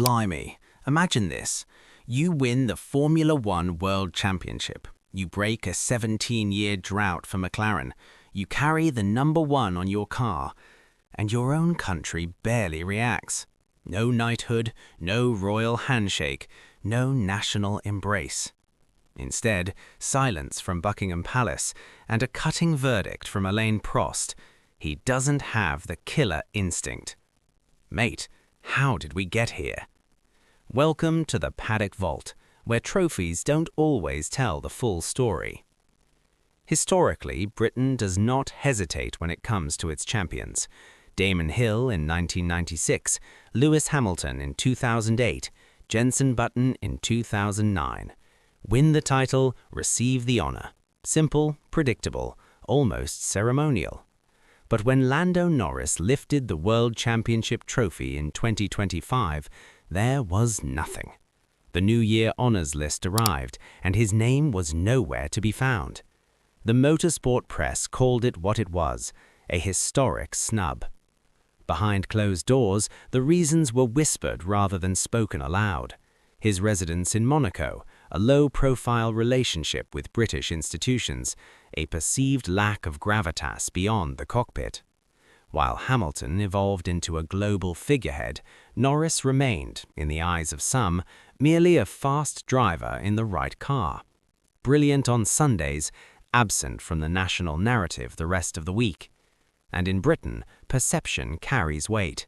Blimey, imagine this. You win the Formula One World Championship. You break a 17-year drought for McLaren. You carry the #1 on your car. And your own country barely reacts. No knighthood, no royal handshake, no national embrace. Instead, silence from Buckingham Palace and a cutting verdict from Alain Prost. He doesn't have the killer instinct. Mate, how did we get here? Welcome to the Paddock Vault, where trophies don't always tell the full story. Historically, Britain does not hesitate when it comes to its champions. Damon Hill in 1996, Lewis Hamilton in 2008, Jenson Button in 2009. Win the title, receive the honor. Simple, predictable, almost ceremonial. But when Lando Norris lifted the World Championship trophy in 2025, there was nothing. The New Year honors list arrived, and his name was nowhere to be found. The Motorsport press called it what it was, a historic snub. Behind closed doors, the reasons were whispered rather than spoken aloud. His residence in Monaco, a low-profile relationship with British institutions, a perceived lack of gravitas beyond the cockpit. While Hamilton evolved into a global figurehead, Norris remained, in the eyes of some, merely a fast driver in the right car. Brilliant on Sundays, absent from the national narrative the rest of the week. And in Britain, perception carries weight.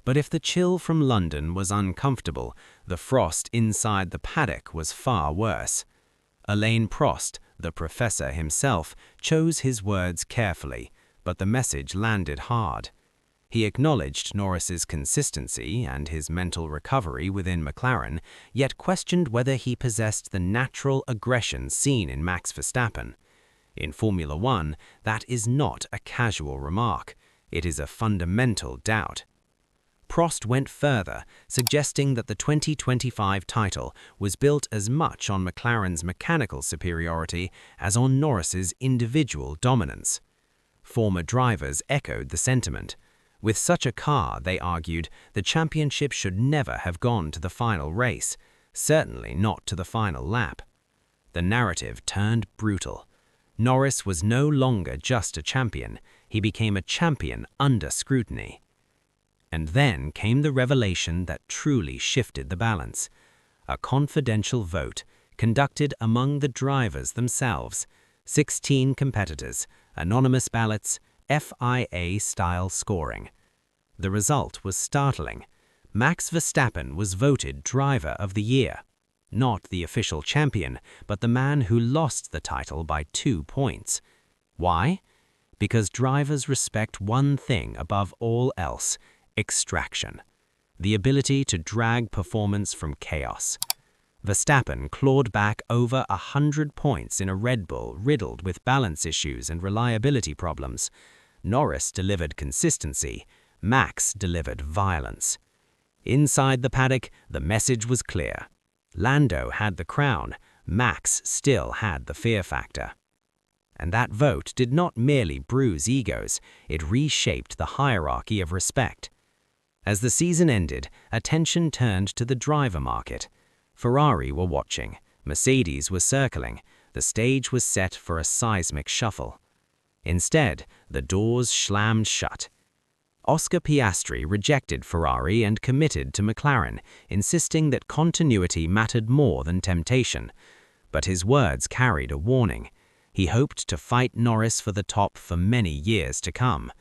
But if the chill from London was uncomfortable, the frost inside the paddock was far worse. Alain Prost, the professor himself, chose his words carefully, but the message landed hard. He acknowledged Norris's consistency and his mental recovery within McLaren, yet questioned whether he possessed the natural aggression seen in Max Verstappen. In Formula One, that is not a casual remark. It is a fundamental doubt. Prost went further, suggesting that the 2025 title was built as much on McLaren's mechanical superiority as on Norris's individual dominance. Former drivers echoed the sentiment. With such a car, they argued, the championship should never have gone to the final race, certainly not to the final lap. The narrative turned brutal. Norris was no longer just a champion, he became a champion under scrutiny. And then came the revelation that truly shifted the balance. A confidential vote, conducted among the drivers themselves. 16 competitors, anonymous ballots, FIA-style scoring. The result was startling. Max Verstappen was voted Driver of the Year. Not the official champion, but the man who lost the title by 2 points. Why? Because drivers respect one thing above all else: extraction. The ability to drag performance from chaos. Verstappen clawed back over 100 points in a Red Bull riddled with balance issues and reliability problems. Norris delivered consistency. Max delivered violence. Inside the paddock, the message was clear. Lando had the crown, Max still had the fear factor. And that vote did not merely bruise egos, it reshaped the hierarchy of respect. As the season ended, attention turned to the driver market. Ferrari were watching, Mercedes was circling, the stage was set for a seismic shuffle. Instead, the doors slammed shut. Oscar Piastri rejected Ferrari and committed to McLaren, insisting that continuity mattered more than temptation. But his words carried a warning. He hoped to fight Norris for the top for many years to come.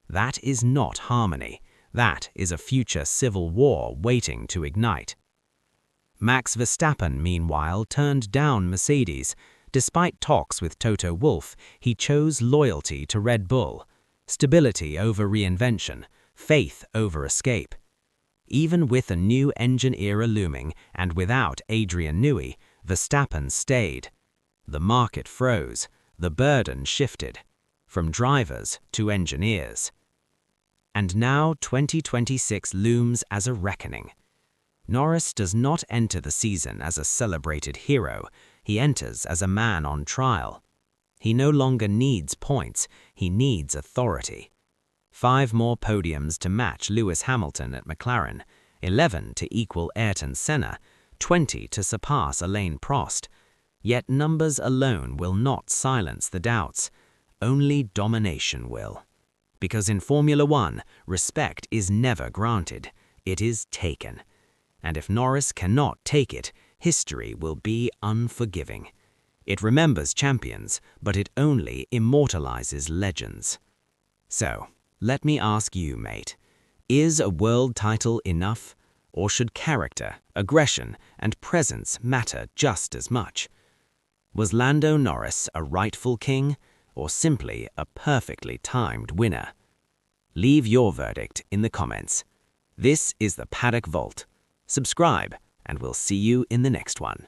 That is not harmony. That is a future civil war waiting to ignite. Max Verstappen, meanwhile, turned down Mercedes. Despite talks with Toto Wolff, he chose loyalty to Red Bull. Stability over reinvention, faith over escape. Even with a new engine era looming and without Adrian Newey, Verstappen stayed. The market froze, the burden shifted, from drivers to engineers. And now 2026 looms as a reckoning. Norris does not enter the season as a celebrated hero, he enters as a man on trial. He no longer needs points, he needs authority. 5 more podiums to match Lewis Hamilton at McLaren, 11 to equal Ayrton Senna, 20 to surpass Alain Prost. Yet numbers alone will not silence the doubts. Only domination will. Because in Formula One, respect is never granted, it is taken. And if Norris cannot take it, history will be unforgiving. It remembers champions, but it only immortalizes legends. So, let me ask you, mate, is a world title enough? Or should character, aggression, and presence matter just as much? Was Lando Norris a rightful king, or simply a perfectly timed winner? Leave your verdict in the comments. This is the Paddock Vault. Subscribe, and we'll see you in the next one.